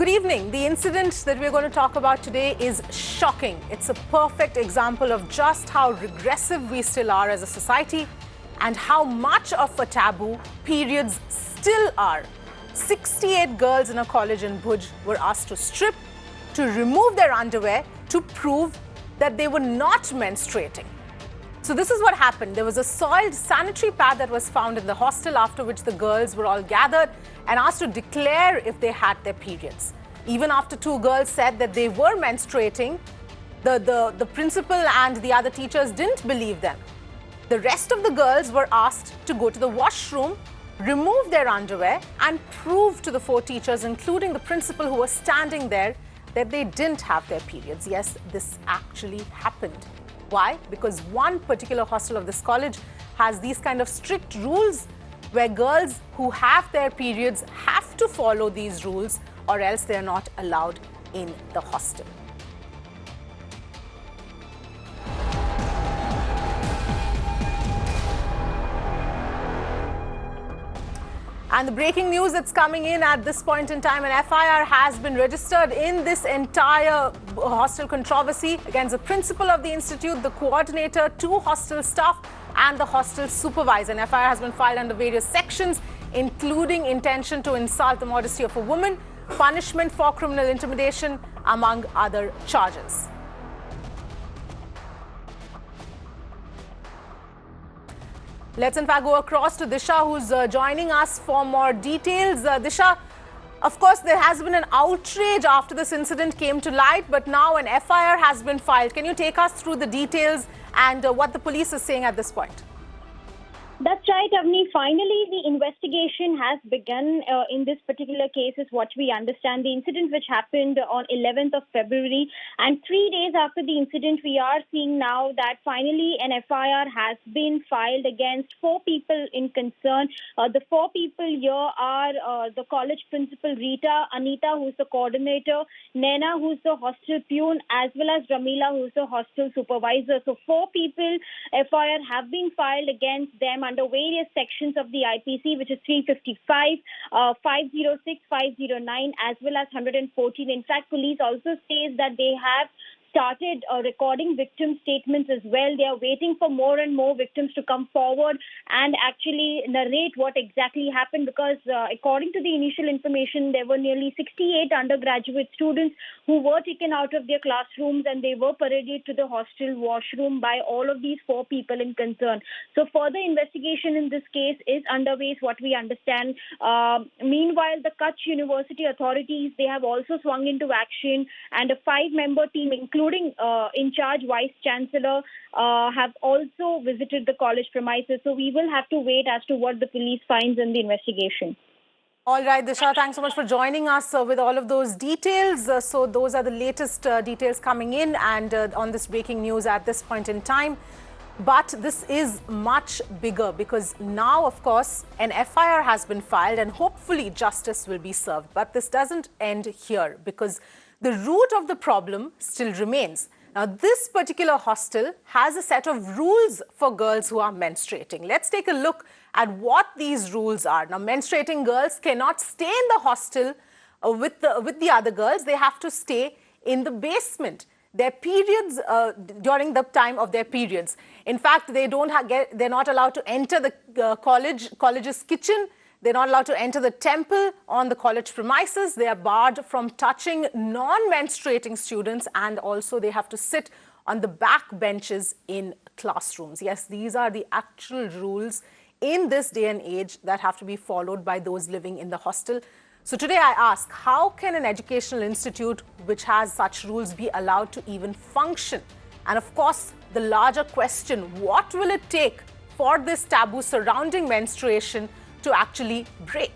Good evening. The incident that we're going to talk about today is shocking. It's a perfect example of just how regressive we still are as a society and how much of a taboo periods still are. 68 girls in a college in Bhuj were asked to strip, to remove their underwear, to prove that they were not menstruating. So this is what happened. There was a soiled sanitary pad that was found in the hostel, after which the girls were all gathered and asked to declare if they had their periods. Even after two girls said that they were menstruating, the principal and the other teachers didn't believe them. The rest of the girls were asked to go to the washroom, remove their underwear and prove to the four teachers, including the principal who was standing there, that they didn't have their periods. Yes, this actually happened. Why? Because one particular hostel of this college has these kind of strict rules where girls who have their periods have to follow these rules or else they are not allowed in the hostel. And the breaking news that's coming in at this point in time, an FIR has been registered in this entire hostel controversy against the principal of the institute, the coordinator, two hostel staff and the hostel supervisor. An FIR has been filed under various sections, including intention to insult the modesty of a woman, punishment for criminal intimidation, among other charges. Let's in fact go across to Disha, who's joining us for more details. Disha, of course, there has been an outrage after this incident came to light, but now an FIR has been filed. Can you take us through the details and what the police is saying at this point? That's right, Avni. Finally, the investigation has begun in this particular case, is what we understand. The incident which happened on 11th of February, and 3 days after the incident, we are seeing now that finally an FIR has been filed against four people in concern. The four people here are the college principal Rita, Anita, who's the coordinator, Nena, who's the hostel pune, as well as Ramila, who's the hostel supervisor. So four people FIR have been filed against them under various sections of the IPC, which is 355, 506, 509, as well as 114. In fact, police also says that they have started recording victim statements as well. They are waiting for more and more victims to come forward and actually narrate what exactly happened, because according to the initial information, there were nearly 68 undergraduate students who were taken out of their classrooms and they were paraded to the hostel washroom by all of these four people in concern. So further investigation in this case is underway, is what we understand. Meanwhile, the Kutch University authorities, they have also swung into action, and a 5-member team, including in charge Vice Chancellor, have also visited the college premises. So we will have to wait as to what the police finds in the investigation. All right, Disha, thanks so much for joining us with all of those details. So those are the latest details coming in and on this breaking news at this point in time. But this is much bigger, because now, of course, an FIR has been filed and hopefully justice will be served. But this doesn't end here, because the root of the problem still remains. Now, this particular hostel has a set of rules for girls who are menstruating. Let's take a look at what these rules are. Now, menstruating girls cannot stay in the hostel with the other girls. They have to stay in the basement. Their periods, during the time of their periods. In fact, they're not allowed to enter the college's kitchen. They're not allowed to enter the temple on the college premises. They are barred from touching non-menstruating students, and also they have to sit on the back benches in classrooms. Yes, these are the actual rules in this day and age that have to be followed by those living in the hostel. So today I ask, how can an educational institute which has such rules be allowed to even function? And of course, the larger question, what will it take for this taboo surrounding menstruation to actually break?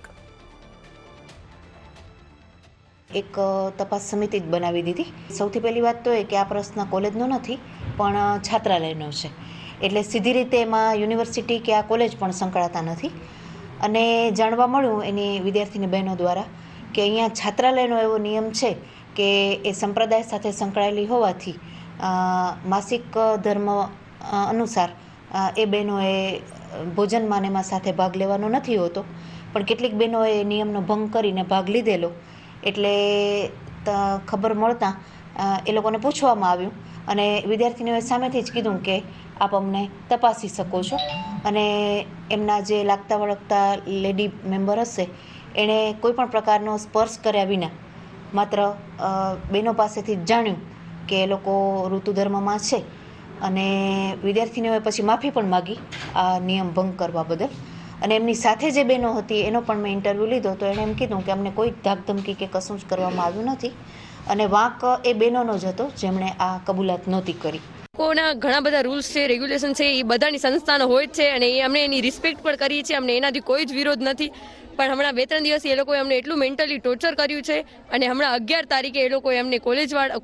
એક તપાસ સમિતિ બનાવી દીધી. સૌથી પહેલી વાત તો એ કે આ પ્રશ્ન કોલેજનો નથી પણ છાત્રાલયનો છે, એટલે સીધી રીતે એમાં યુનિવર્સિટી કે આ કોલેજ પણ સંકળાતા નથી. અને જાણવા મળ્યું એની વિદ્યાર્થીની બહેનો દ્વારા કે અહીંયા છાત્રાલયનો એવો નિયમ છે કે એ સંપ્રદાય સાથે સંકળાયેલી હોવાથી માસિક ધર્મ અનુસાર એ બહેનોએ ભોજનમાં ને એમાં સાથે ભાગ લેવાનો નથી હોતો, પણ કેટલીક બહેનોએ નિયમનો ભંગ કરીને ભાગ લીધેલો એટલે ખબર મળતાં એ લોકોને પૂછવામાં આવ્યું અને વિદ્યાર્થીનીઓએ સામેથી જ કીધું કે આપ અમને તપાસી શકો છો અને એમના જે લાગતા વળગતા લેડી મેમ્બર હશે એણે કોઈ પણ પ્રકારનો સ્પર્શ કર્યા વિના માત્ર બહેનો પાસેથી જ જાણ્યું કે એ લોકો ઋતુધર્મમાં છે અને વિદ્યાર્થીનીઓએ પછી માફી પણ માગી આ નિયમ ભંગ કરવા બદલ અને એમની સાથે જે બહેનો હતી એનો પણ મેં ઇન્ટરવ્યૂ લીધો તો એણે એમ કીધું કે અમને કોઈ ધાકધમકી કે કશું જ કરવામાં આવ્યું નથી અને વાંક એ બહેનોનો જ હતો જેમણે આ કબૂલાત નહોતી કરી. લોકોના ઘણા બધા રૂલ્સ છે, રેગ્યુલેશન છે, એ બધાની સંસ્થાનો હોય જ છે અને એ અમને એની રિસ્પેક્ટ પણ કરીએ છીએ. અમને એનાથી કોઈ જ વિરોધ નથી. પણ હમણાં 2-3 દિવસથી એ લોકોએ અમને એટલું મેન્ટલી ટોર્ચર કર્યું છે અને હમણાં 11 તારીખે એ લોકોએ અમને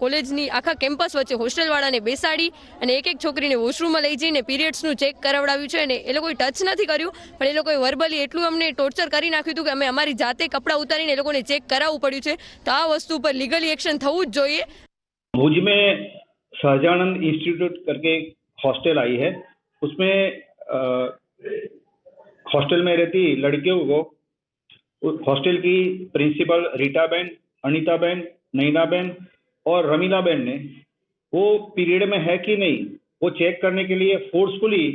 કોલેજની આખા કેમ્પસ વચ્ચે હોસ્ટેલવાળાને બેસાડી અને એક છોકરીને વોશરૂમમાં લઈ જઈને પીરિયડ્સનું ચેક કરાવડાવ્યું છે અને એ લોકોએ ટચ નથી કર્યું પણ એ લોકોએ વર્બલી એટલું અમને ટોર્ચર કરી નાખ્યું હતું કે અમે અમારી જાતે કપડાં ઉતારીને એ લોકોને ચેક કરાવવું પડ્યું છે. તો આ વસ્તુ પર લીગલી એક્શન થવું જ જોઈએ. भुज में सहजानंद इंस्टीट्यूट करके हॉस्टल आई है, उसमें हॉस्टल में रहती लड़कियों को हॉस्टल की प्रिंसिपल रीटा बहन, अनीता बहन, नैना बहन और रमीला बहन ने वो पीरियड में है कि नहीं वो चेक करने के लिए फोर्सफुली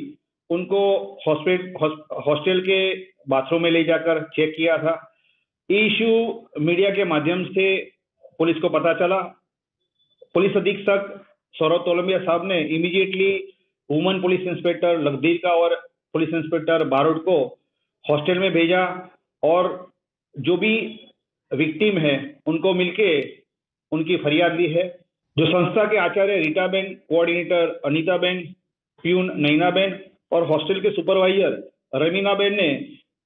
उनको हॉस्टल के बाथरूम में ले जाकर चेक किया था. ये इश्यू मीडिया के माध्यम से पुलिस को पता चला. पुलिस अधीक्षक सौरभ तोलंबिया साहब ने इमीडिएटली वुमन पुलिस इंस्पेक्टर लखदीर का और पुलिस इंस्पेक्टर बारोट को हॉस्टल में भेजा और जो भी विक्टिम है उनको मिलके उनकी फरियाद ली है. जो संस्था के आचार्य रीटा बेन, कोऑर्डिनेटर अनीता बेन, प्यून नैना बेन और हॉस्टल के सुपरवाइजर रमीना बेन ने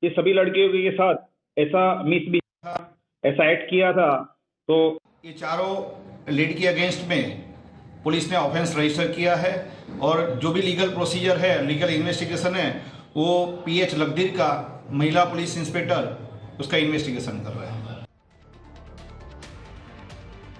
ये सभी लड़कियों के साथ ऐसा मिसबिहेव था, ऐसा एक्ट किया था. तो ये चारों लेडी के अगेंस्ट में पुलिस ने ऑफेंस रजिस्टर किया है और जो भी लीगल प्रोसीजर है, लीगल इन्वेस्टिगेशन है, वो पीएच लखदीर का महिला पुलिस इंस्पेक्टर उसका इन्वेस्टिगेशन कर रहे हैं.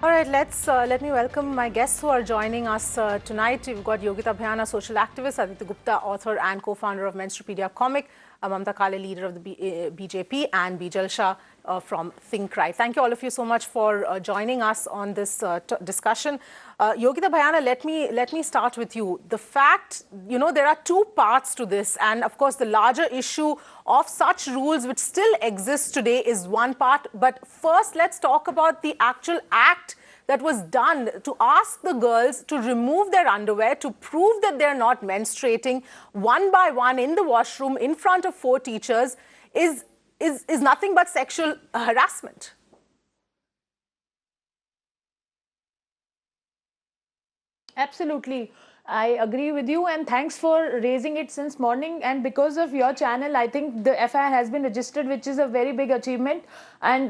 All right, let me welcome my guests who are joining us tonight. We've got Yogita Bhayana, social activist, Aditya Gupta, author and co-founder of Menstruapedia comic, Mamta Kale, leader of the BJP, and Bijal Shah from Think Right. Thank you all of you so much for joining us on this discussion. Yogita Bhayana, let me start with you. The fact, there are two parts to this, and of course the larger issue of such rules which still exist today is one part. But first, let's talk about the actual act that was done to ask the girls to remove their underwear to prove that they're not menstruating one by one in the washroom in front of 4 teachers is nothing but sexual harassment. Absolutely. I agree with you, and thanks for raising it since morning. And because of your channel, I think the FIR has been registered, which is a very big achievement. And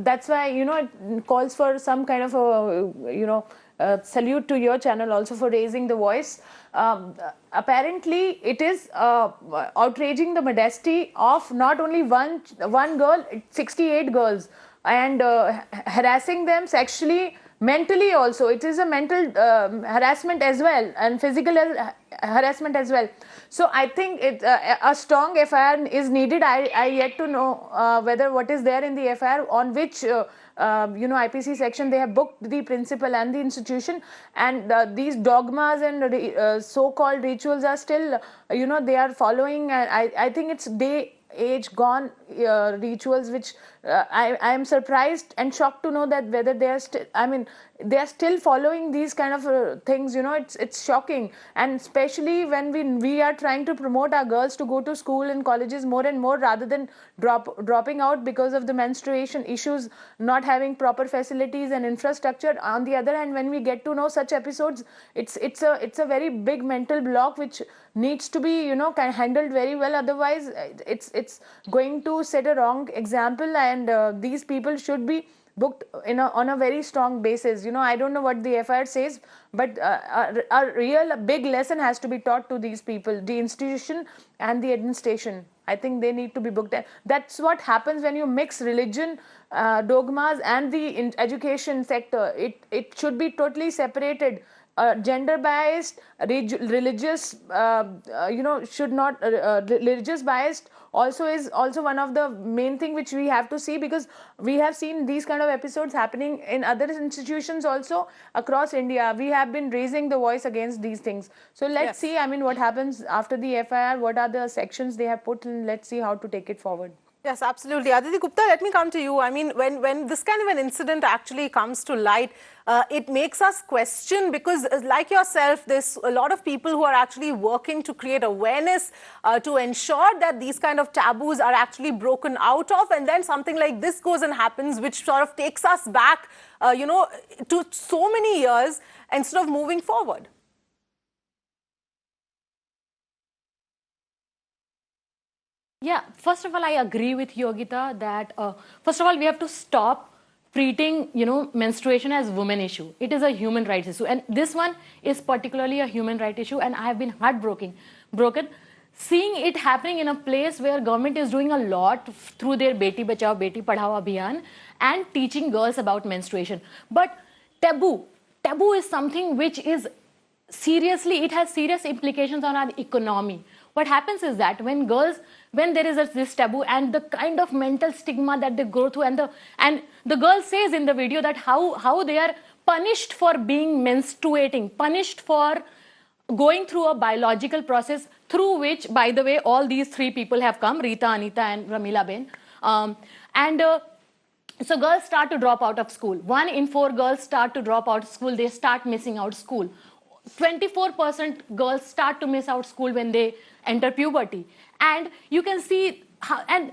that's why, it calls for some kind of a, salute to your channel also for raising the voice. Apparently, it is outraging the modesty of not only one girl, 68 girls, and harassing them sexually. Mentally also, it is a mental harassment as well, and physical harassment as well. So I think a strong FIR is needed. I yet to know whether what is there in the FIR, on which IPC section they have booked the principal and the institution, and these dogmas and so-called rituals are still, they are following. I think it's age gone rituals, which I am surprised and shocked to know that whether they are still, they are still following these kind of things. It's shocking, and especially when we are trying to promote our girls to go to school and colleges more and more, rather than dropping out because of the menstruation issues, not having proper facilities and infrastructure. On the other hand, when we get to know such episodes, it's a very big mental block which needs to be handled very well. Otherwise, it's going to set a wrong example, and these people should be booked on a very strong basis. I don't know what the FIR says, but a real big lesson has to be taught to these people, the institution and the administration. I think they need to be booked. That's what happens when you mix religion, dogmas, and the education sector. It should be totally separated. gender biased, religious, should not, religious biased also is also one of the main thing which we have to see, because we have seen these kind of episodes happening in other institutions also across India. We have been raising the voice against these things. So let's see, I mean, what happens after the FIR, what are the sections they have put, and let's see how to take it forward. Yes, absolutely. Aditi Gupta, let me come to you. I mean, when this kind of an incident actually comes to light, it makes us question, because like yourself, there's a lot of people who are actually working to create awareness to ensure that these kind of taboos are actually broken out of, and then something like this goes and happens, which sort of takes us back, to so many years instead of moving forward. Yeah, first of all, I agree with Yogita that, first of all, we have to stop treating, menstruation as women issue. It is a human rights issue. And this one is particularly a human rights issue. And I have been broken, seeing it happening in a place where government is doing a lot through their Beti Bachao, Beti Padhao Abhiyan and teaching girls about menstruation. But taboo is something which is seriously, it has serious implications on our economy. What happens is that when there is this taboo and the kind of mental stigma that they go through, and the girl says in the video that how they are punished for being menstruating, punished for going through a biological process through which, by the way, all these three people have come, Rita, Anita and Ramila Ben. So girls start to drop out of school. 1 in 4 girls start to drop out of school. They start missing out school. 24% girls start to miss out school when they enter puberty. And you can see how, and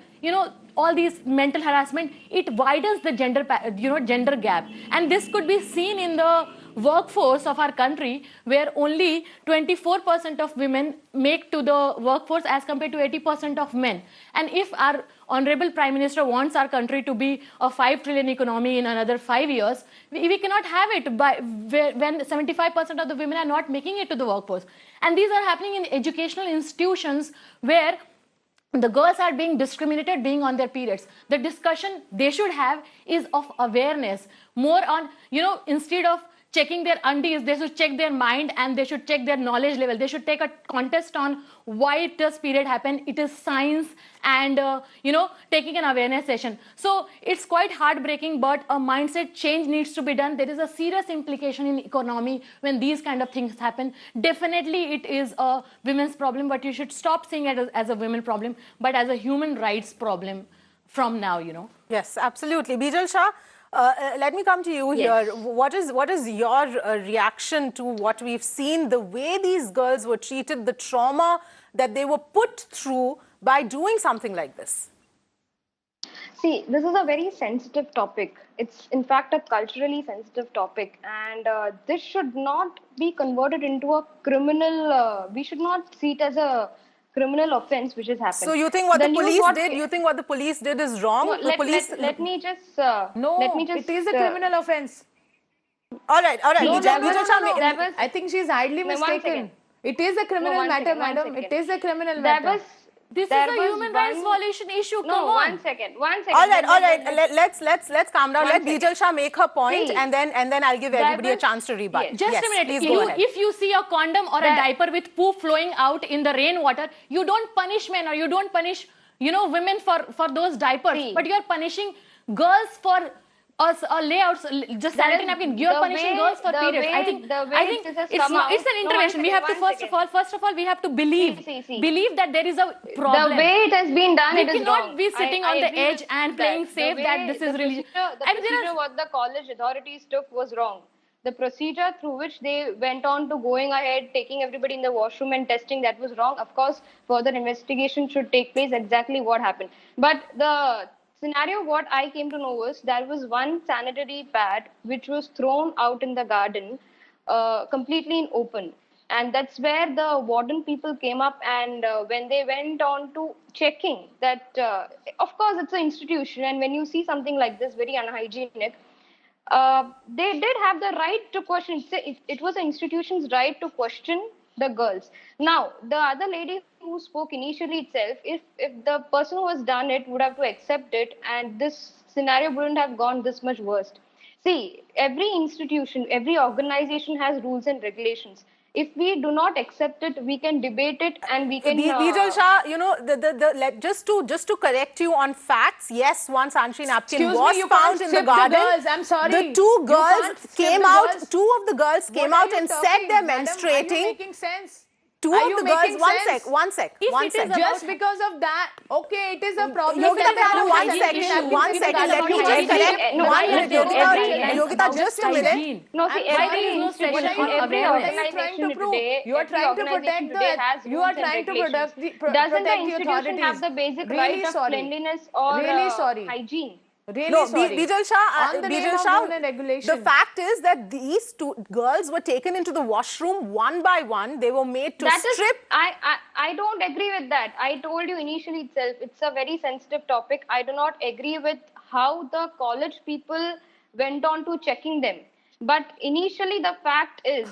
all these mental harassment, it widens the gender gap. And this could be seen in the workforce of our country, where only 24% of women make to the workforce as compared to 80% of men. And if our Honorable Prime Minister wants our country to be a 5 trillion economy in another 5 years, we cannot have it when 75% of the women are not making it to the workforce. And these are happening in educational institutions where the girls are being discriminated being on their periods. The discussion they should have is of awareness, more on, instead of checking their undies, they should check their mind and they should check their knowledge level. They should take a contest on why does period happen. It is science, and taking an awareness session. So it's quite heartbreaking, but a mindset change needs to be done. There is a serious implication in economy when these kind of things happen. Definitely it is a women's problem, but you should stop seeing it as a women problem, but as a human rights problem from now, Yes, absolutely. Bijal Shah, let me come to you here. Yes. What is your reaction to what we've seen, the way these girls were treated, the trauma that they were put through by doing something like this? See, this is a very sensitive topic. It's in fact a culturally sensitive topic, and this should not be converted into a criminal. We should not see it as a criminal offense which has happened. So you think what the police did? You think what the police did is wrong? No, let me just. It is a criminal offense. All right. No, I think she's hardly mistaken. It is a criminal matter, madam. It is a criminal matter. This is a human rights violation issue. No, one second. All right. Let's calm down. Let Bijal Shah make her point, and then I'll give everybody a chance to rebut. Yes. Just a minute. If you see a condom or a diaper with poo flowing out in the rainwater, you don't punish men or you don't punish women for those diapers, but you are punishing girls for layouts, just sanitary napkin. You are punishing girls for periods. I think it's an intervention. We have to first of all we have to believe that there is a problem. The way it has been done, it is wrong. We cannot be sitting on the edge and playing safe that this is really. The procedure what the college authorities took was wrong. The procedure through which they went on to going ahead, taking everybody in the washroom and testing, that was wrong. Of course, further investigation should take place exactly what happened. But the scenario what I came to know was there was one sanitary pad which was thrown out in the garden, completely in open. And that's where the warden people came up, and when they went on to checking that, of course, it's an institution, and when you see something like this, very unhygienic, they did have the right to question. It was the institution's right to question the girls. Now, the other lady who spoke initially itself, if the person who has done it would have to accept it, and this scenario wouldn't have gone this much worse. See, every institution, every organization has rules and regulations. If we do not accept it, we can debate it and we can. Bijal Shah, you know, just to correct you on facts, yes, one sanitary napkin Excuse was me, you found can't in the strip the garden. girls, I'm sorry. The two You girls can't strip came the out. girls. Two of the girls came out and said they're menstruating. Are you making sense? Two Are of you the girls. making sense? One sec. Just because of that, okay, it is a problem. Yogita Bhayana, One One second. Let me just correct. No, One see, minute, every- Yogita, just a minute. No, see, every institution, every organization today, You are trying to protect you are trying to protect doesn't the the institution authorities. have the basic Really right of sorry. cleanliness or Really sorry. hygiene? Really No, sorry. Bijal Shah, On the name Bijal of Shah, rule and regulation. the fact is that these two girls were taken into the washroom one by one. They were made to strip. I don't agree with that. I told you initially itself, it's a very sensitive topic. I do not agree with how the college people went on to checking them. But initially the fact is,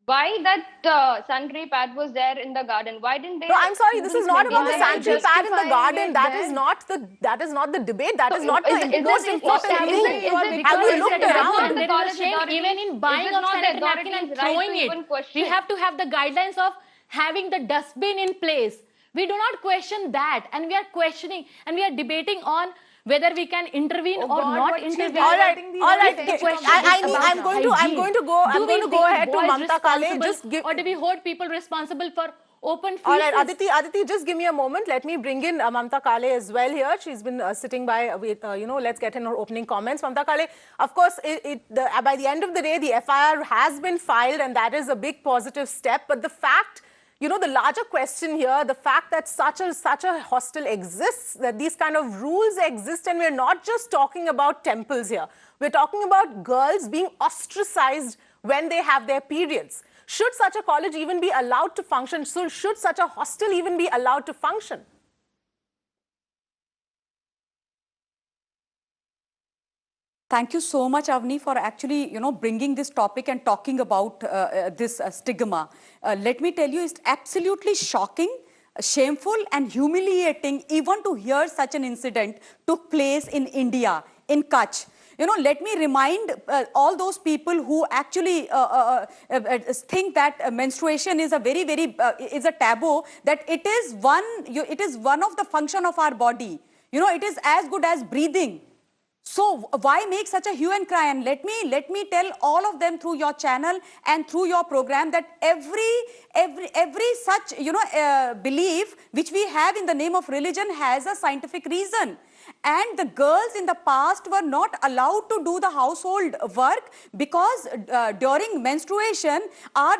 why that sanitary pad was there in the garden? Why didn't they? No, I'm sorry. This is not about the sanitary pad in the garden. That then? is not the debate. That is not is the it- most is it- important is thing. it- is it- Have you is looked it- around? is it- There is a shame even in buying of sanitary napkin and throwing it. We have to have the guidelines of having the dustbin in place. We do not question that, and we are questioning and we are debating on whether we can intervene or God, not what she's intervene. All right. The question is I'm going to go ahead to Mamta Kale. Just give. Or do we hold people responsible for open fields? All right, Aditi, just give me a moment. Let me bring in Mamta Kale as well here. She's been sitting by, let's get in her opening comments. Mamta Kale, of course, by the end of the day, the FIR has been filed, and that is a big positive step. But the fact, the larger question here, the fact that such a hostel exists, that these kind of rules exist, and we're not just talking about temples here. We're talking about girls being ostracized when they have their periods. Should such a college even be allowed to function? So should such a hostel even be allowed to function? Thank you so much, Avni, for actually, bringing this topic and talking about this stigma. Let me tell you, it's absolutely shocking, shameful and humiliating even to hear such an incident took place in India, in Kutch. Let me remind all those people who actually think that menstruation is a is a taboo, that it is one of the function of our body. It is as good as breathing. So why make such a hue and cry? And let me tell all of them through your channel and through your program that every such belief which we have in the name of religion has a scientific reason. And the girls in the past were not allowed to do the household work because during menstruation,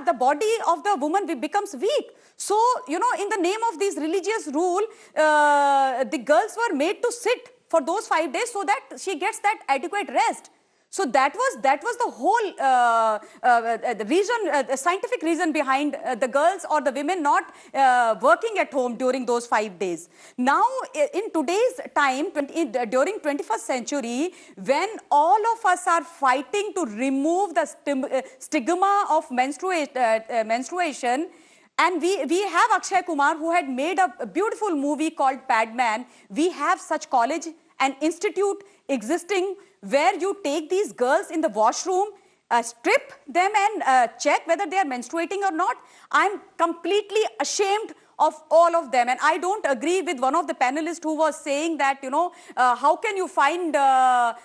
the body of the woman becomes weak. So, in the name of this religious rule, the girls were made to sit for those 5 days so that she gets that adequate rest. So that was the whole the reason, the scientific reason behind the girls or the women not working at home during those 5 days. Now, in today's time, during 21st century, when all of us are fighting to remove the stigma of menstruation, and we have Akshay Kumar, who had made a beautiful movie called Padman. We have such college and institute existing where you take these girls in the washroom, strip them and check whether they are menstruating or not. I'm completely ashamed of all of them, and I don't agree with one of the panelists who was saying that, how can you find a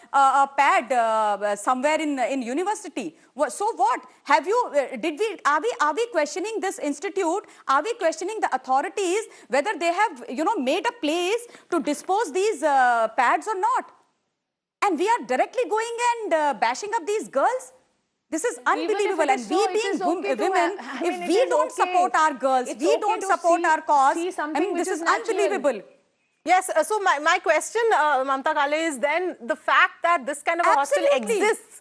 pad somewhere in university? So what? Have you, are we questioning this institute? Are we questioning the authorities whether they have, made a place to dispose these pads or not? And we are directly going and bashing up these girls? This is unbelievable. And we being women, if we don't support our girls, we don't support our cause, this is unbelievable. Yes, so my question, Mamta Kale, is then the fact that this kind of a hostel exists.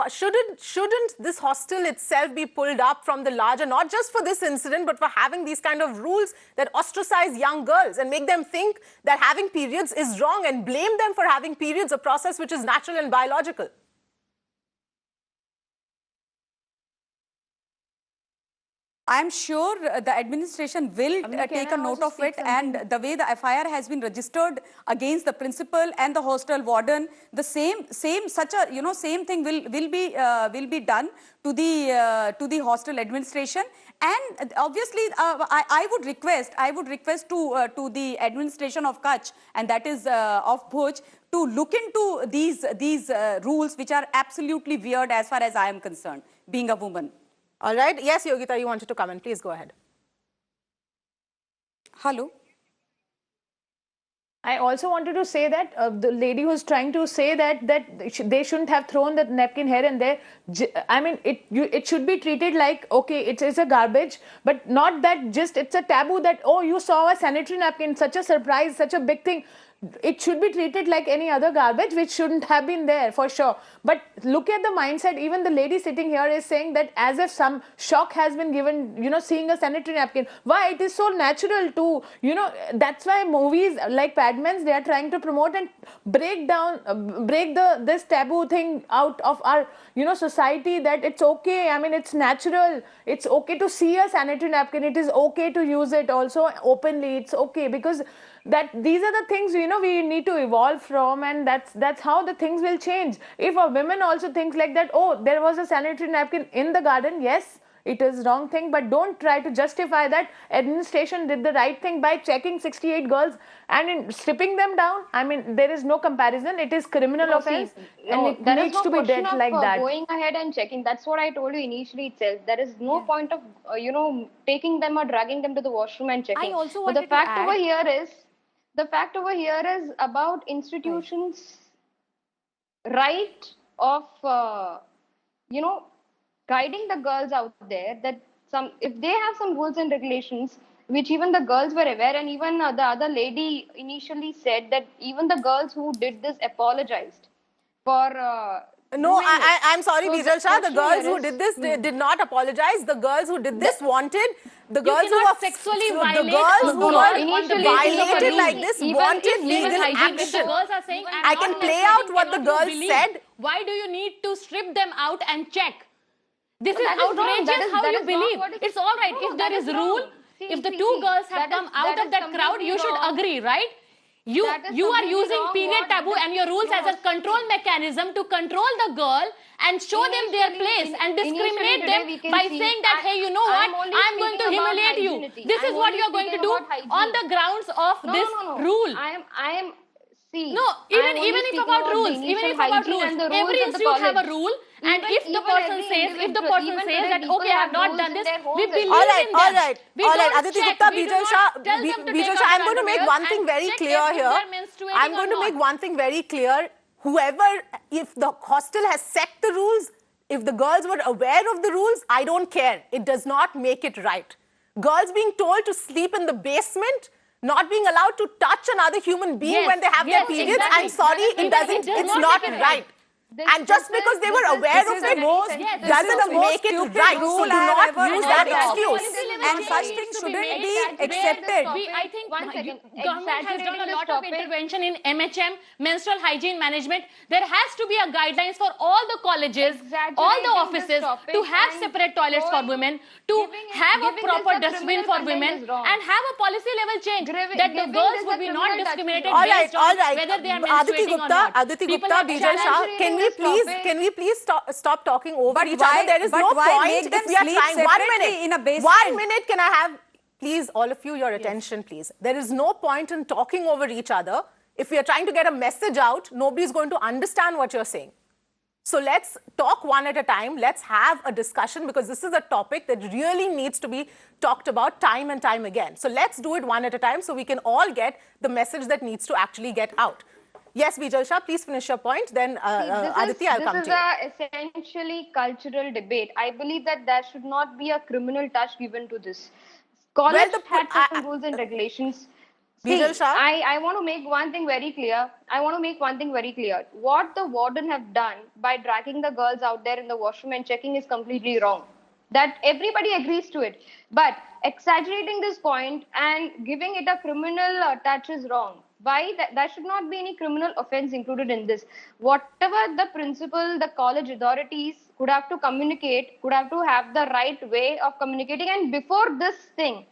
Shouldn't this hostel itself be pulled up from the larger, not just for this incident, but for having these kind of rules that ostracize young girls and make them think that having periods is wrong and blame them for having periods, a process which is natural and biological? I'm sure the administration will take a note of it, and the way the FIR has been registered against the principal and the hostel warden, the same thing will be done to the hostel administration. And obviously, I would request to the administration of Kutch, and that is of Bhuj, to look into these rules, which are absolutely weird as far as I am concerned, being a woman. All right. Yes, Yogita, you wanted to come in. Please go ahead. Hello. I also wanted to say that the lady who's trying to say that they shouldn't have thrown the napkin here and there. I mean, it should be treated like, okay, it's a garbage, but not that just it's a taboo that, oh, you saw a sanitary napkin, such a surprise, such a big thing. It should be treated like any other garbage, which shouldn't have been there for sure. But look at the mindset. Even the lady sitting here is saying that as if some shock has been given, you know, seeing a sanitary napkin. Why? It is so natural to, you know, that's why movies like Padmans, they are trying to promote and break this taboo thing out of our, you know, society, that it's okay. I mean, it's natural. It's okay to see a sanitary napkin. It is okay to use it also openly. It's okay, because these are the things, you know, we need to evolve from, and that's how the things will change. If a woman also thinks like that, oh, there was a sanitary napkin in the garden, yes, it is wrong thing, but don't try to justify that administration did the right thing by checking 68 girls and stripping them down. I mean, there is no comparison. It is criminal offense, and it needs to be dealt like that. Going ahead and checking, that's what I told you initially itself. There is no point of you know, taking them or dragging them to the washroom and checking. I also but the wanted fact to add, over here is about institutions' right of you know, guiding the girls out there, that if they have some rules and regulations which even the girls were aware, and even the other lady initially said that even the girls who did this apologized for no, I'm sorry, so Bijal Shah. The girls who did this, they did not apologize. The girls who did this wanted, the girls who were sexually the girls who were violated like this wanted legal action. The girls are saying, I can play out what the girls said. Why do you need to strip them out and check? This is outrageous how you believe. It's all right. If there is rule, if the two girls have come out of that crowd, you should agree, right? You are using period taboo and your rules as a control mechanism to control the girl and show them their place and discriminate them by saying that, hey, you know what, I'm going to humiliate you. This is what you're going to do on the grounds of this rule. See, even if about rules, every institute have a rule, and if the person says that, okay, I have not done this, we believe in them. All right. Aditi Gupta, Bijal Shah, I'm going to make one thing very clear here. I'm going to make one thing very clear. If the hostel has set the rules, if the girls were aware of the rules, I don't care. It does not make it right. Girls being told to sleep in the basement, not being allowed to touch another human being when they have their periods, I'm sorry, it's not right. And just because they were aware of it doesn't make it right. So do not use that excuse. And such things shouldn't be accepted. I think government has done a lot of intervention in MHM, menstrual hygiene management. There has to be a guidelines for all the colleges, all the offices to have separate toilets for women, to have a proper dustbin for women, and have a policy level change that the girls would be not discriminated based on whether they are menstruating or not. Aditi Gupta, Bijal Shah, can we please stop talking over each other? There is no point if we are trying. 1 minute. In a basement? 1 minute, can I have, please, all of you, your attention, please. There is no point in talking over each other. If we are trying to get a message out, nobody's going to understand what you're saying. So let's talk one at a time. Let's have a discussion, because this is a topic that really needs to be talked about time and time again. So let's do it one at a time so we can all get the message that needs to actually get out. Yes, Bijal Shah, please finish your point. Then Aditi, I'll come to you. This is essentially cultural debate. I believe that there should not be a criminal touch given to this. College had certain rules and regulations. Bijal Shah? I want to make one thing very clear. What the warden have done by dragging the girls out there in the washroom and checking is completely wrong. That everybody agrees to it. But exaggerating this point and giving it a criminal touch is wrong. Why? There should not be any criminal offense included in this. Whatever the principal, the college authorities could have to communicate, could have to have the right way of communicating. And before this thing,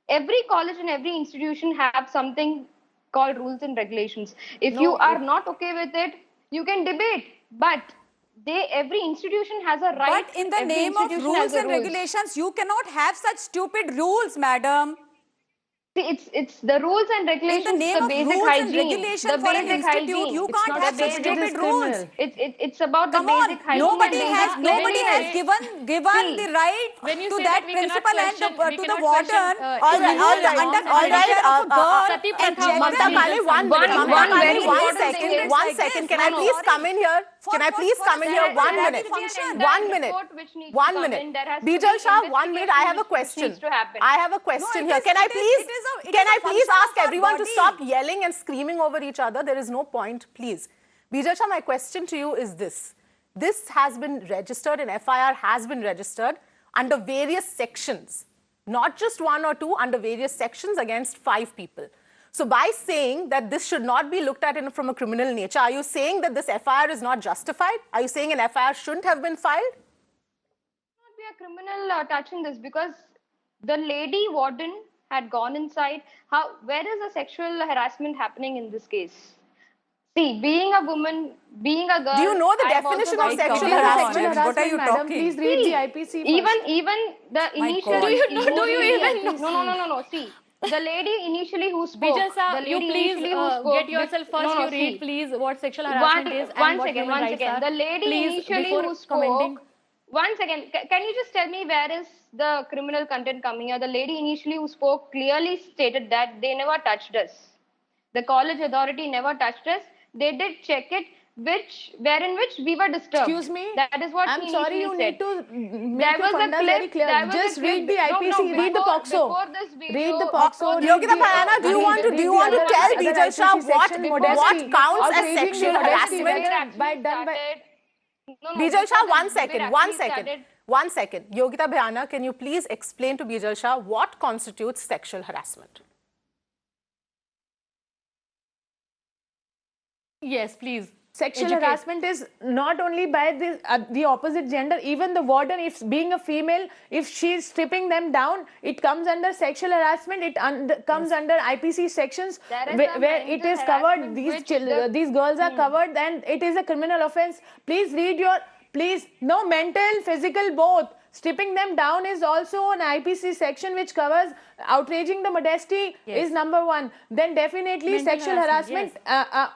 every college and every institution have something called rules and regulations. If you are not okay with it, you can debate. But every institution has a right. But in the name of rules and regulations, you cannot have such stupid rules, madam. See, it's the rules and regulations. In the name the of basic rules hygiene, and regulation the for an basic institute, hygiene. you can't have such stupid rules. It's about Come the on, basic hygiene. nobody has given the right when you to say that that we cannot principal and question- we to the cannot warden question, all right, all right, under all right. of a girl Sati and Pratha check must them. be Mamta Pale, one minute. One Mamta very Pale, one important second. thing is One like second. this. Can I No, please sorry. come in here? Can I please come in here? 1 minute. function. 1 minute. 1 minute. Bijal Shah, 1 minute. I have a question. I have a question here. Can I please ask everyone to stop yelling and screaming over each other? There is no point, please. Bijal Shah, my question to you is this. This has been registered, an FIR has been registered under various sections, not just one or two, under various sections against 5 people. So by saying that this should not be looked at from a criminal nature, are you saying that this FIR is not justified? Are you saying an FIR shouldn't have been filed? Not be a criminal touch in this, because the lady warden had gone inside. Where is the sexual harassment happening in this case? See, being a woman, being a girl. Do you know the I've also definition of got sexual girls. harassment? What are you madam, talking? Please read the IPC first. Even the initial. God. Do you even know? No. See, the lady initially who spoke. Bijal Sir, the you lady please initially who spoke. get yourself first. No, You read, see. please, what sexual harassment is and what human rights are. The lady Please, initially before who spoke. commenting. One second. Can you just tell me where is the criminal content coming here? The lady initially who spoke clearly stated that they never touched us. The college authority never touched us. They did check it, wherein we were disturbed. Excuse me? That is what I'm she sorry, you initially need said. to make There your was a fundas clip. very clear. There was a Just read clip. the IPC, read the POXO. Before this video, Read the POXO. Yogita Bhayana, do you want to tell Bijal Shah what counts as sexual harassment? Bijal Shah, 1 second, 1 second. 1 second. Yogita Bhayana, can you please explain to Bijal Shah what constitutes sexual harassment? Yes, please. Sexual harassment is not only by the opposite gender, even the warden, if being a female, if she's stripping them down, it comes under sexual harassment. It comes under IPC sections where it is covered. These girls are covered, and it is a criminal offense. Please read no, mental, physical, both. Stripping them down is also an IPC section which covers outraging the modesty is number 1. Then definitely Mental sexual harassment.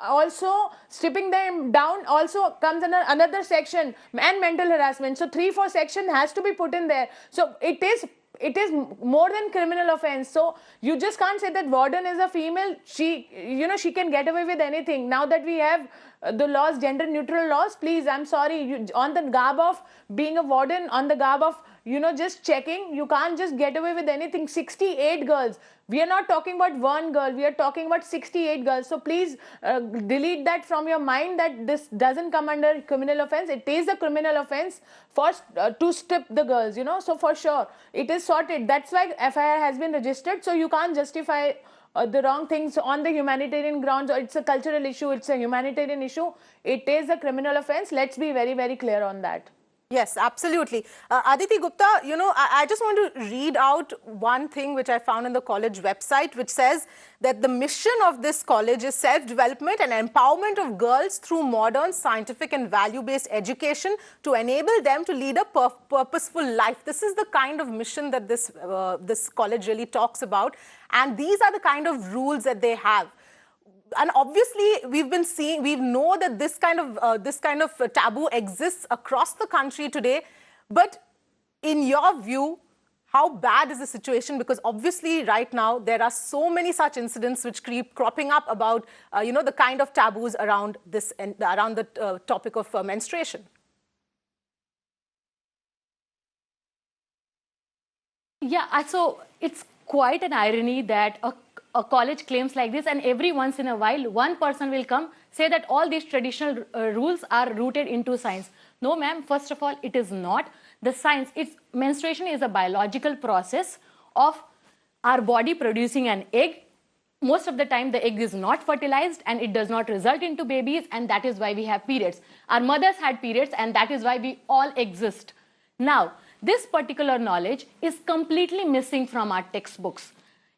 Also stripping them down also comes under another section, and mental harassment. So 3-4 section has to be put in there. So it is more than criminal offense. So you just can't say that warden is a female. She can get away with anything. Now that we have the laws, gender neutral laws, please, I'm sorry, on the garb of being a warden, on the garb of just checking, you can't just get away with anything. 68 girls. We are not talking about one girl, we are talking about 68 girls. So please delete that from your mind, that this doesn't come under criminal offense. It is a criminal offense to strip the girls, so for sure it is sorted. That's why FIR has been registered. So you can't justify the wrong things on the humanitarian grounds, or it's a cultural issue, it's a humanitarian issue. It is a criminal offense. Let's be very, very clear on that. Yes, absolutely. Aditi Gupta, I just want to read out one thing which I found in the college website, which says that the mission of this college is self-development and empowerment of girls through modern, scientific and value-based education to enable them to lead a purposeful life. This is the kind of mission that this college really talks about. And these are the kind of rules that they have. And obviously, we know that this kind of taboo exists across the country today. But in your view, how bad is the situation? Because obviously, right now, there are so many such incidents which keep cropping up about, the kind of taboos around this and around the topic of menstruation. Yeah, so it's quite an irony that a college claims like this, and every once in a while one person will come say that all these traditional rules are rooted into science. No ma'am, first of all, it is not. The science, menstruation is a biological process of our body producing an egg. most of the time the egg is not fertilized and it does not result into babies, and that is why we have periods. Our mothers had periods, and that is why we all exist. Now, this particular knowledge is completely missing from our textbooks.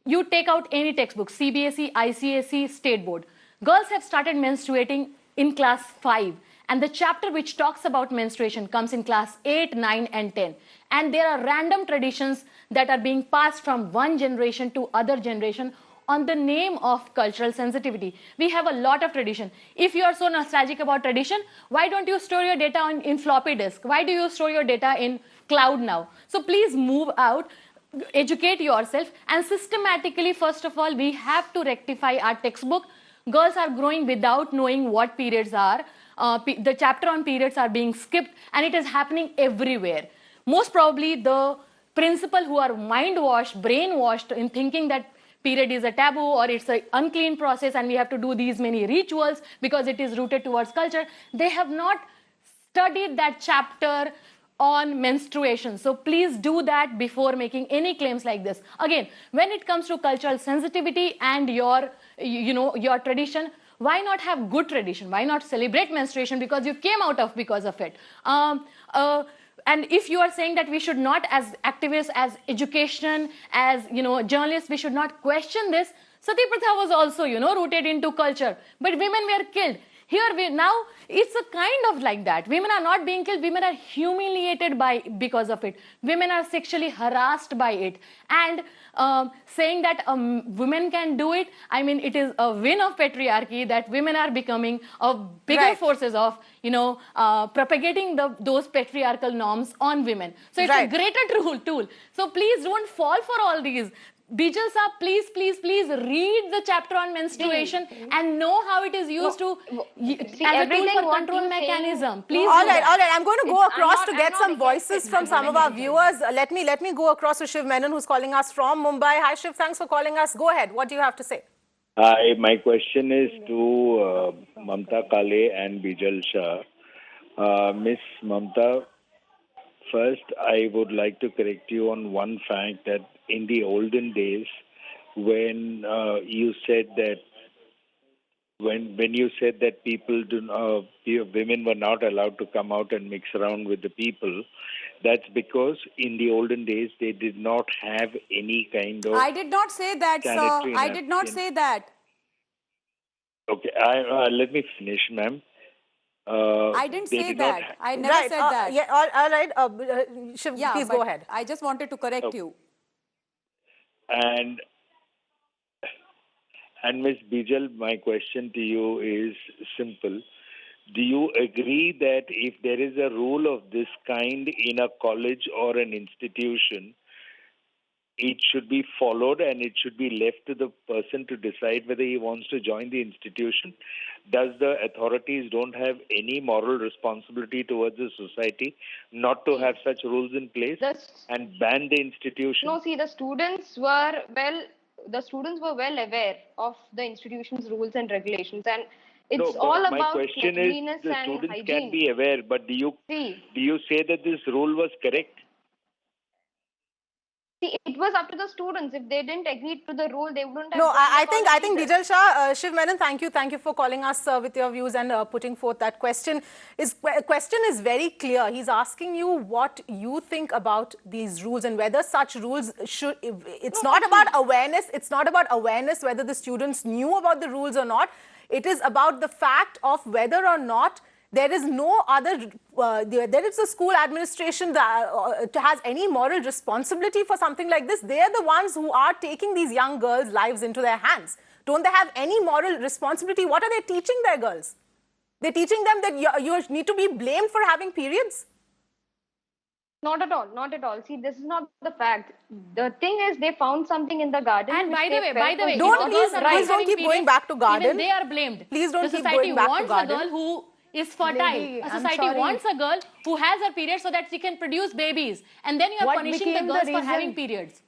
You take out any textbook, CBSE, ICSE, State Board. Girls have started menstruating in class 5, and the chapter which talks about menstruation comes in class 8, 9 and 10. And there are random traditions that are being passed from one generation to other generation on the name of cultural sensitivity. We have a lot of tradition. If you are so nostalgic about tradition, why don't you store your data in floppy disk? Why do you store your data in cloud now? So please move out, educate yourself, and systematically, first of all, we have to rectify our textbook. Girls are growing without knowing what periods are. The chapter on periods are being skipped, and it is happening everywhere. Most probably the principal who are mind-washed, brainwashed in thinking that period is a taboo or it's an unclean process and we have to do these many rituals because it is rooted towards culture, they have not studied that chapter on menstruation. So please do that before making any claims like this. Again, when it comes to cultural sensitivity and your tradition, why not have good tradition? Why not celebrate menstruation because you came out of because of it? And if you are saying that we should not, as activists, as education, as journalists, we should not question this, Sati Pratha was also rooted into culture, but women were killed. Here now it's a kind of like that. Women are not being killed, women are humiliated because of it. Women are sexually harassed by it. And saying that women can do it, I mean, it is a win of patriarchy that women are becoming bigger forces of propagating those patriarchal norms on women. So it's a greater tool. So please don't fall for all these. Bijal Saab, please read the chapter on menstruation and know how it is used as a tool for control mechanism. Please. All right. I'm going to go across to get some voices from some of our viewers. Let me go across to Shiv Menon, who's calling us from Mumbai. Hi, Shiv. Thanks for calling us. Go ahead. What do you have to say? Hi, my question is to Mamta Kale and Bijal Shah. Miss Mamta, first, I would like to correct you on one fact that in the olden days, when you said that women were not allowed to come out and mix around with the people, that's because in the olden days they did not have any kind of. I did not say that, sir. I did not say that. Okay, let me finish, ma'am. I didn't say that. I never said that. Yeah, all right. Shiv, please go ahead. I just wanted to correct you. And Ms. Bijal, my question to you is simple. Do you agree that if there is a rule of this kind in a college or an institution, it should be followed and it should be left to the person to decide whether he wants to join the institution? Does the authorities don't have any moral responsibility towards the society not to have such rules in place and ban the institution? No, see, the students were well aware of the institution's rules and regulations, and it's all about cleanliness and hygiene. The students can be aware, but do you say that this rule was correct? See, it was up to the students. If they didn't agree to the rule, they wouldn't have. No, I think Bijal Shah, Shiv Menon, thank you for calling us with your views and putting forth that question. His question is very clear. He's asking you what you think about these rules and whether such rules should. It's not about awareness. It's not about awareness whether the students knew about the rules or not. It is about the fact of whether or not there is no other, there is a school administration that has any moral responsibility for something like this. They are the ones who are taking these young girls' lives into their hands. Don't they have any moral responsibility? What are they teaching their girls? They're teaching them that you need to be blamed for having periods? Not at all, not at all. See, this is not the fact. The thing is, they found something in the garden. And by the way, please don't keep going back to garden. Even they are blamed. Please don't keep going back to garden. The society wants a girl who is fertile. A society wants a girl who has her period so that she can produce babies. And then you are punishing the girls for having periods.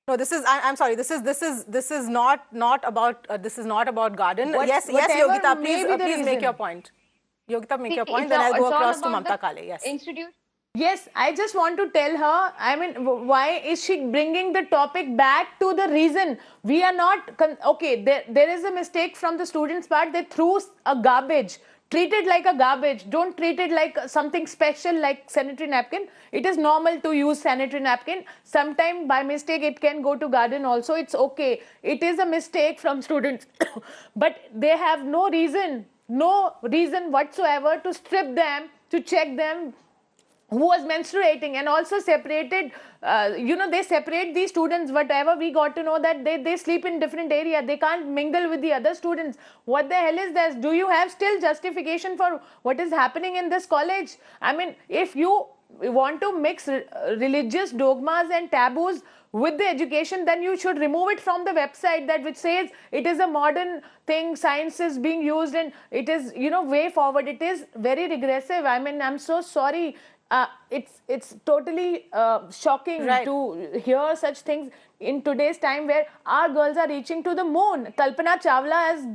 No, this is. I'm sorry. This is not about. This is not about garden. Yes, Yogita. Please make your point. Yogita, make your point. Then I'll go across to Mamta Kale. Yes. Yes, I just want to tell her, I mean, why is she bringing the topic back to the reason? We are not, okay, there is a mistake from the students' part. They threw a garbage. Treat it like a garbage. Don't treat it like something special like sanitary napkin. It is normal to use sanitary napkin. Sometime by mistake it can go to garden also. It's okay. It is a mistake from students. But they have no reason whatsoever to strip them, to check them who was menstruating, and also separated, they separate these students. Whatever we got to know that they sleep in different area, they can't mingle with the other students. What the hell is this? Do you have still justification for what is happening in this college? I mean, if you want to mix religious dogmas and taboos with the education, then you should remove it from the website, that which says it is a modern thing, science is being used and it is, way forward. It is very regressive. I mean, I'm so sorry. It's totally shocking to hear such things in today's time, where our girls are reaching to the moon. Kalpana Chawla has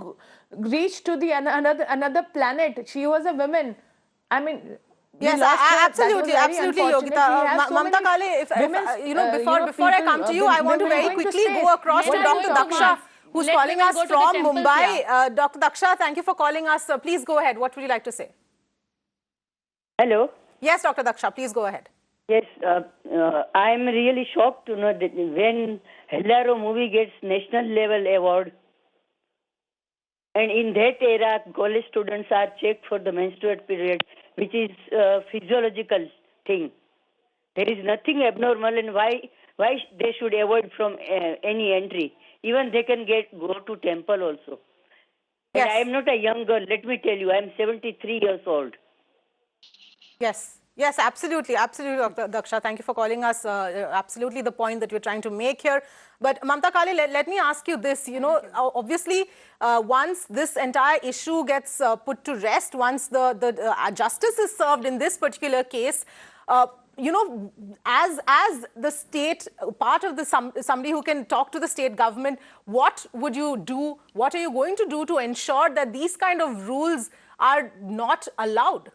reached to the another planet. She was a woman. I mean, yes, absolutely, Yogita. Mamta Kale, before I come to you, I want to very quickly go across to Dr. Daksha, who's calling us from Mumbai. Dr. Daksha, thank you for calling us. Please go ahead. What would you like to say? Hello. Yes, Dr. Daksha, please go ahead. Yes, I'm really shocked to know that when Hellaro movie gets national level award, and in that era, college students are checked for the menstrual period, which is a physiological thing. There is nothing abnormal, and why they should avoid from any entry. Even they can go to temple also. Yes. And I am not a young girl. Let me tell you, I am 73 years old. Yes. Yes, absolutely. Absolutely, Dr. Daksha. Thank you for calling us. Absolutely the point that we're trying to make here. But Mamta Kale, let me ask you this. Obviously, once this entire issue gets put to rest, once the justice is served in this particular case, as the state, part of the somebody who can talk to the state government, what would you do? What are you going to do to ensure that these kind of rules are not allowed?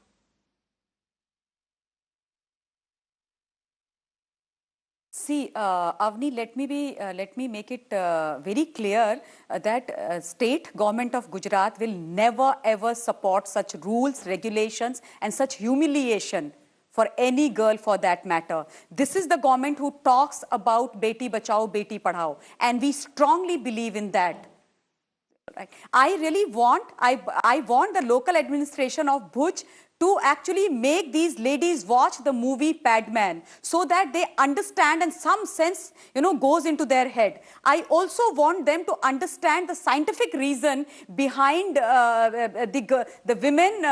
See, Avni, let me make it very clear that state government of Gujarat will never ever support such rules, regulations, and such humiliation for any girl for that matter. This is the government who talks about Beti Bachao, Beti Padhao, and we strongly believe in that. Right. I really want, I want the local administration of Bhuj to actually make these ladies watch the movie Padman, so that they understand and some sense, goes into their head. I also want them to understand the scientific reason behind the women,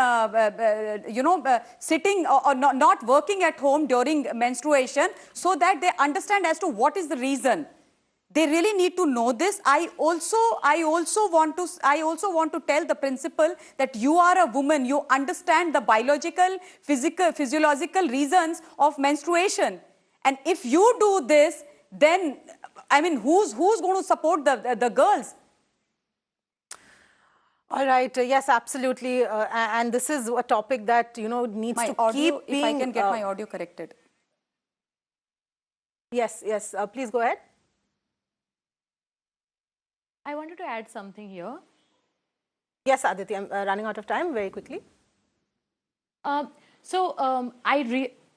sitting or not working at home during menstruation, so that they understand as to what is the reason. They really need to know this. I also want to tell the principal that you are a woman. You understand the biological, physiological reasons of menstruation. And if you do this, then, I mean, who's going to support the girls? All right. Yes, absolutely. And this is a topic that, needs to keep being... If I can get my audio corrected. Yes, yes. Please go ahead. I wanted to add something here. Yes, Aditi, I'm running out of time very quickly.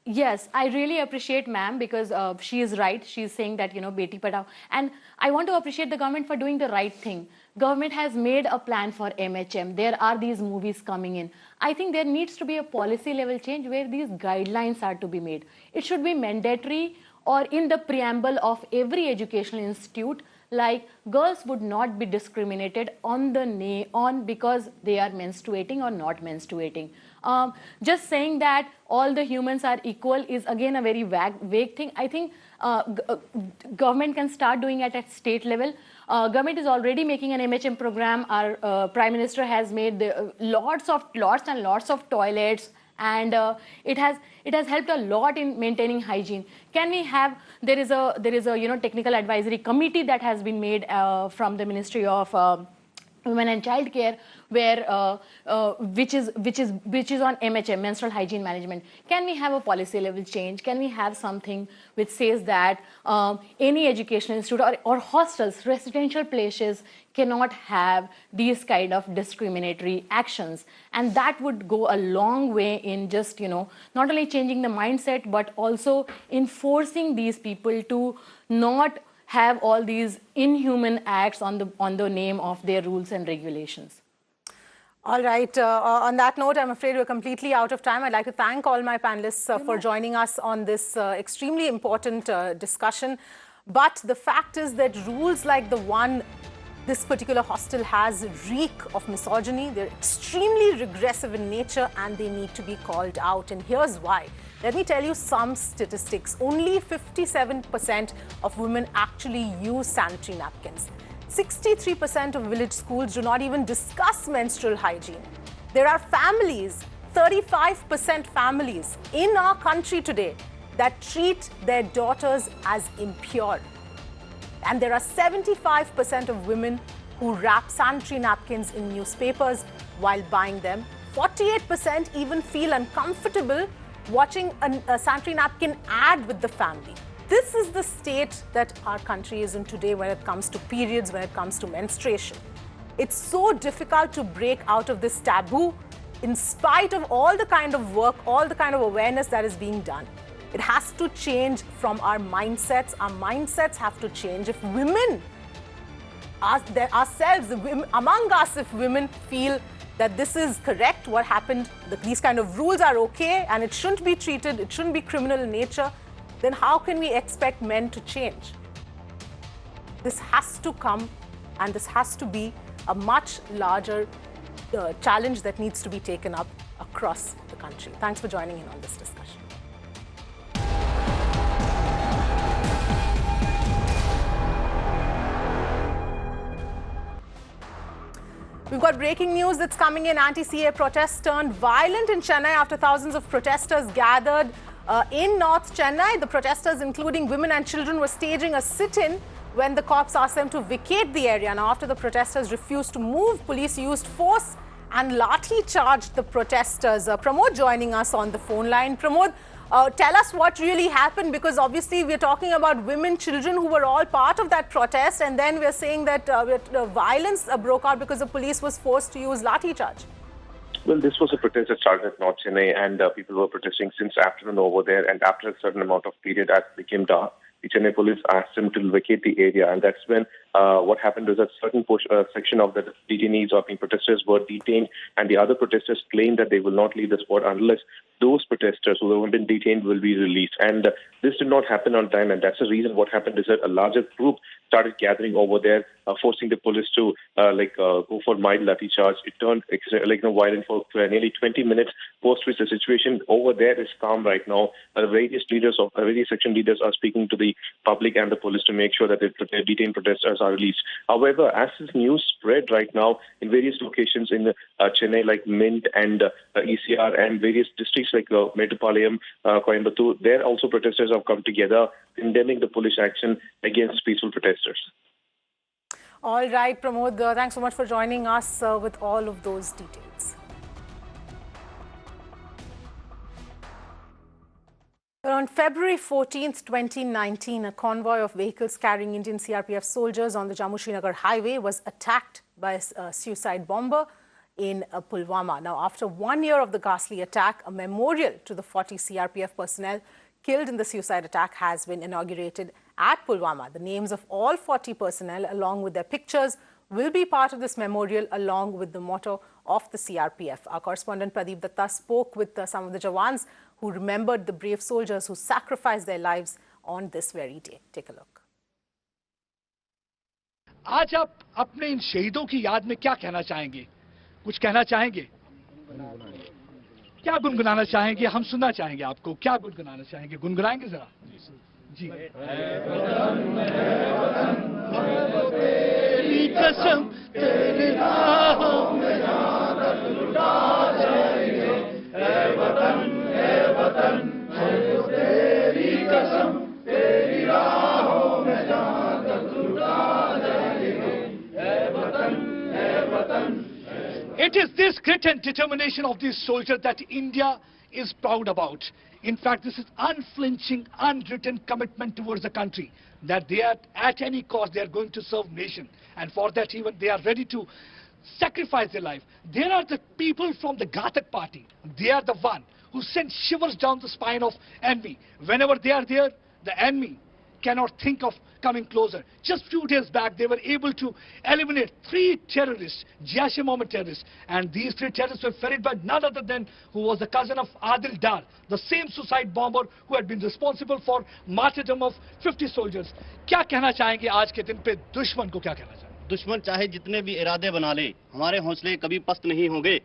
Yes, I really appreciate ma'am, because she is right. She is saying that, Beti Padhao. And I want to appreciate the government for doing the right thing. Government has made a plan for MHM. There are these movies coming in. I think there needs to be a policy level change where these guidelines are to be made. It should be mandatory or in the preamble of every educational institute, like girls would not be discriminated on because they are menstruating or not menstruating. Just saying that all the humans are equal is again a very vague thing. I think government can start doing it at state level. Government is already making an MHM program. Our Prime Minister has made lots and lots of toilets, and it has helped a lot in maintaining hygiene. Can we have, there is a technical advisory committee that has been made from the Ministry of women and child care, where which is on MHM, menstrual hygiene management. Can we have a policy level change? Can we have something which says that any educational institute or hostels, residential places cannot have these kind of discriminatory actions? And that would go a long way in just, not only changing the mindset, but also enforcing these people to not have all these inhuman acts on the name of their rules and regulations. All right. On that note, I'm afraid we're completely out of time. I'd like to thank all my panelists for joining us on this extremely important discussion. But the fact is that rules like the one this particular hostel has reek of misogyny. They're extremely regressive in nature and they need to be called out. And here's why. Let me tell you some statistics. Only 57% of women actually use sanitary napkins. 63% of village schools do not even discuss menstrual hygiene. There are families, 35% families in our country today that treat their daughters as impure. And there are 75% of women who wrap sanitary napkins in newspapers while buying them. 48% even feel uncomfortable watching a sanitary napkin ad with the family. This is the state that our country is in today when it comes to periods, when it comes to menstruation. It's so difficult to break out of this taboo in spite of all the kind of work, all the kind of awareness that is being done. It has to change from our mindsets. Our mindsets have to change. If women, ourselves, among us, if women feel that this is correct, what happened, that these kind of rules are okay and it shouldn't be treated, it shouldn't be criminal in nature, then how can we expect men to change? This has to come, and this has to be a much larger challenge that needs to be taken up across the country. Thanks for joining in on this discussion. We've got breaking news that's coming in. Anti-CA protests turned violent in Chennai after thousands of protesters gathered in North Chennai. The protesters, including women and children, were staging a sit-in when the cops asked them to vacate the area. Now, after the protesters refused to move, police used force and lathi charged the protesters. Pramod joining us on the phone line. Pramod, tell us what really happened, because obviously we're talking about women, children who were all part of that protest, and then we're saying that violence broke out because the police was forced to use lathi charge. Well, this was a protest that started at North Chennai, and people were protesting since afternoon over there. And after a certain amount of period, as it became dark, the Chennai police asked them to vacate the area. And that's when what happened was a certain section of the detainees or protesters were detained, and the other protesters claimed that they will not leave the spot unless those protesters who have been detained will be released. And this did not happen on time, and that's the reason what happened is that a larger group started gathering over there, forcing the police to go for mild lathi charge. It turned violent for nearly 20 minutes, post which the situation over there is calm right now. Various section leaders are speaking to the public and the police to make sure that the detained protesters are released. However, as this news spread right now in various locations in Chennai, like Mint and ECR, and various districts like Metupalayam, Coimbatore, there also protesters have come together condemning the police action against peaceful protesters. All right, Pramod, thanks so much for joining us with all of those details. On February 14th, 2019, a convoy of vehicles carrying Indian CRPF soldiers on the Jammu-Srinagar highway was attacked by a suicide bomber in Pulwama. Now, after 1 year of the ghastly attack, a memorial to the 40 CRPF personnel killed in the suicide attack has been inaugurated at Pulwama. The names of all 40 personnel, along with their pictures, will be part of this memorial, along with the motto of the CRPF. Our correspondent Pradeep Datta spoke with some of the Jawans who remembered the brave soldiers who sacrificed their lives on this very day. Take a look. आज आप अपने इन शहीदों की याद में क्या कहना चाहेंगे? कुछ कहना चाहेंगे? क्या गुनगुनाना चाहेंगे? हम सुनना चाहेंगे आपको. क्या गुनगुनाना चाहेंगे? गुनगुनाएंगे जरा. जी. तेरी कसम तेरी राहों में जान लुटा जाएंगे. ऐ वतन तेरी कसम तेरी राहों में जान लुटा जाएंगे. ऐ वतन It is this grit and determination of these soldiers that India is proud about. In fact, this is unflinching, unwritten commitment towards the country that they are, at any cost, they are going to serve nation. And for that, even they are ready to sacrifice their life. There are the people from the Ghatak party. They are the one who send shivers down the spine of enemy. Whenever they are there, the enemy cannot think of coming closer. Just few days back, they were able to eliminate 3 terrorists, Jaish-e-Mohammed terrorists. And these 3 terrorists were ferried by none other than who was the cousin of Adil Dar, the same suicide bomber who had been responsible for martyrdom of 50 soldiers. क्या कहना चाहेंगे आज के दिन पे दुश्मन को क्या कहना चाहेंगे? दुश्मन चाहे जितने भी इरादे बना ले, हमारे हौसले कभी पस्त नहीं होंगे.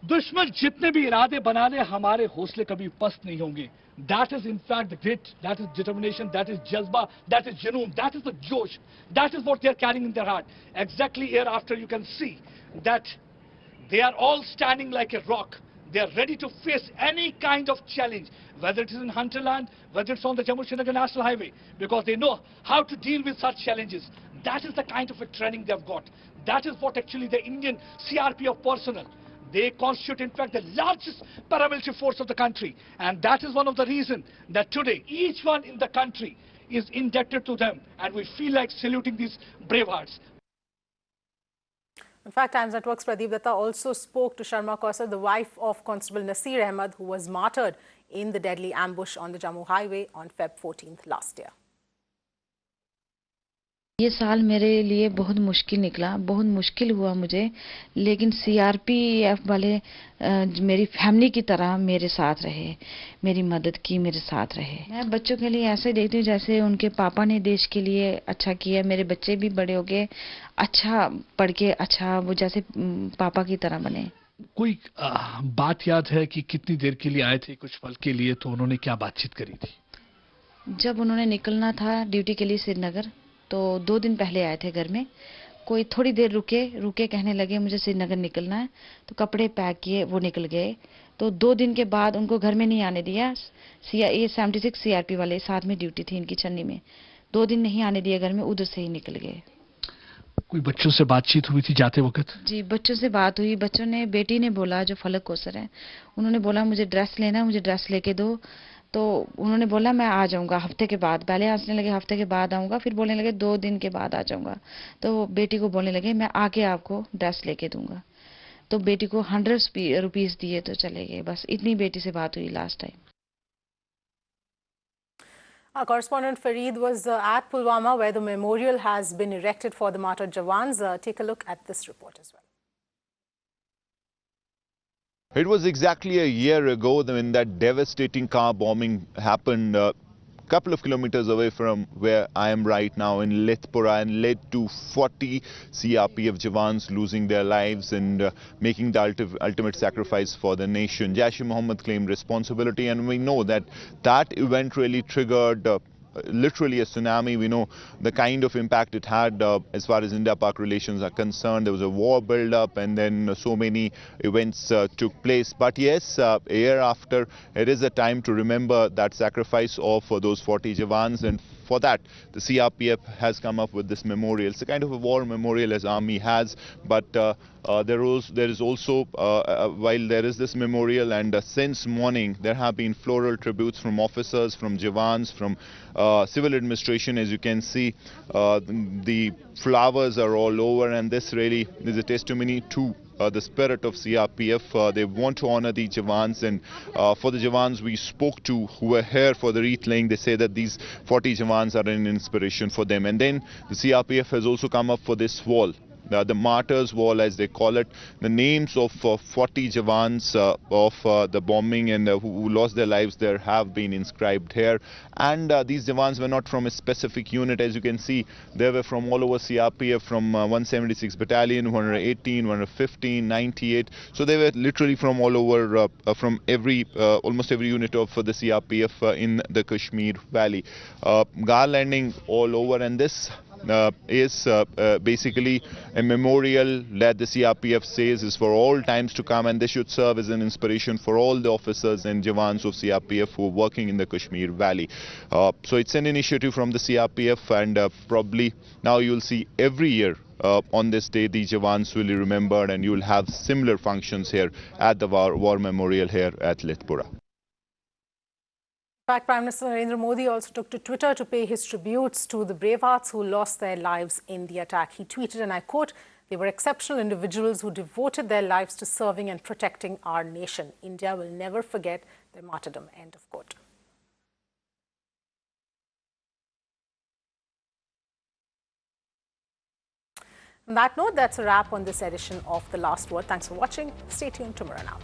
दुश्मन जितने भी इरादे बना ले, हमारे हौसले कभी पस्त नहीं होंगे. That is in fact the grit, that is determination, that is jazba, that is junoon, that is the josh, that is what they are carrying in their heart. Exactly hereafter you can see that they are all standing like a rock. They are ready to face any kind of challenge, whether it is in hinterland, whether it's on the Jammu-Srinagar National Highway, because they know how to deal with such challenges. That is the kind of a training they have got. That is what actually the Indian CRPF personnel, they constitute in fact the largest paramilitary force of the country, and that is one of the reasons that today each one in the country is indebted to them, and we feel like saluting these brave hearts. In fact, Times Network's Pradeep Datta also spoke to Sharma Kausar, the wife of Constable Nasir Ahmed, who was martyred in the deadly ambush on the Jammu Highway on Feb 14th last year. ये साल मेरे लिए बहुत मुश्किल निकला, बहुत मुश्किल हुआ मुझे, लेकिन सीआरपीएफ वाले मेरी फैमिली की तरह मेरे साथ रहे, मेरी मदद की, मेरे साथ रहे. मैं बच्चों के लिए ऐसे देखती हूँ जैसे उनके पापा ने देश के लिए अच्छा किया. मेरे बच्चे भी बड़े हो गए, अच्छा पढ़ के अच्छा वो जैसे पापा की तरह बने. कोई बात याद है कि कितनी देर के लिए आए थे, कुछ पल के लिए, तो उन्होंने क्या बातचीत करी थी? जब उन्होंने निकलना था ड्यूटी के लिए श्रीनगर, तो 2 दिन पहले आए थे घर में. कोई थोड़ी देर रुके कहने लगे मुझे श्रीनगर निकलना है, तो कपड़े पैक किए, वो निकल गए. तो 2 दिन के बाद उनको घर में नहीं आने दिया. ये 76 सीआरपी वाले साथ में ड्यूटी थी इनकी चन्नी में. 2 दिन नहीं आने दिया घर में, उधर से ही निकल गए. कोई बच्चों से बातचीत हुई थी जाते वक्त? जी, बच्चों से बात हुई. बच्चों ने, बेटी ने बोला जो फलक कौसर है, उन्होंने बोला मुझे ड्रेस लेना, मुझे ड्रेस लेके दो. तो उन्होंने बोला मैं आ जाऊंगा हफ्ते के बाद. पहले हंसने लगे हफ्ते के बाद आऊंगा, फिर बोलने लगे 2 दिन के बाद आ जाऊंगा. तो बेटी को बोलने लगे मैं आके आपको ड्रेस लेके दूंगा. तो बेटी को 100 रुपीस दिए तो चले गए. बस इतनी बेटी से बात हुई last time. Our correspondent Fareed was at Pulwama, where the memorial has been erected for the martyred Jawans. Take a look at this report as well. It was exactly a year ago when that devastating car bombing happened a couple of kilometers away from where I am right now in Lethpura, and led to 40 CRPF Jawans losing their lives and making the ultimate sacrifice for the nation. Jaish-e-Mohammed claimed responsibility, and we know that that event really triggered literally a tsunami. We know the kind of impact it had as far as India-Pak relations are concerned. There was a war build-up, and then so many events took place. But yes, a year after, it is a time to remember that sacrifice of those 40 Jawans, and for that, the CRPF has come up with this memorial. It's a kind of a war memorial as Army has, but there is also, while there is this memorial, and since morning, there have been floral tributes from officers, from Jawans, from civil administration. As you can see, the flowers are all over, and this really is a testimony to the spirit of CRPF. They want to honor the Jawans, and for the Jawans we spoke to who were here for the wreath laying, they say that these 40 Jawans are an inspiration for them. And then the CRPF has also come up for this wall, the Martyrs Wall as they call it. The names of 40 Jawans of the bombing and who lost their lives there have been inscribed here. And these Jawans were not from a specific unit. As you can see, they were from all over CRPF, from 176 Battalion, 118, 115, 98. So they were literally from all over, from every, almost every unit of the CRPF in the Kashmir Valley. Garlanding all over, and this is basically a memorial that the CRPF says is for all times to come, and this should serve as an inspiration for all the officers and Jawans of CRPF who are working in the Kashmir Valley. So it's an initiative from the CRPF, and probably now you'll see every year on this day, the Jawans will be remembered, and you will have similar functions here at the War Memorial here at Lethpura. In fact, Prime Minister Narendra Modi also took to Twitter to pay his tributes to the brave hearts who lost their lives in the attack. He tweeted, and I quote, "They were exceptional individuals who devoted their lives to serving and protecting our nation. India will never forget their martyrdom." End of quote. On that note, that's a wrap on this edition of The Last Word. Thanks for watching. Stay tuned tomorrow now.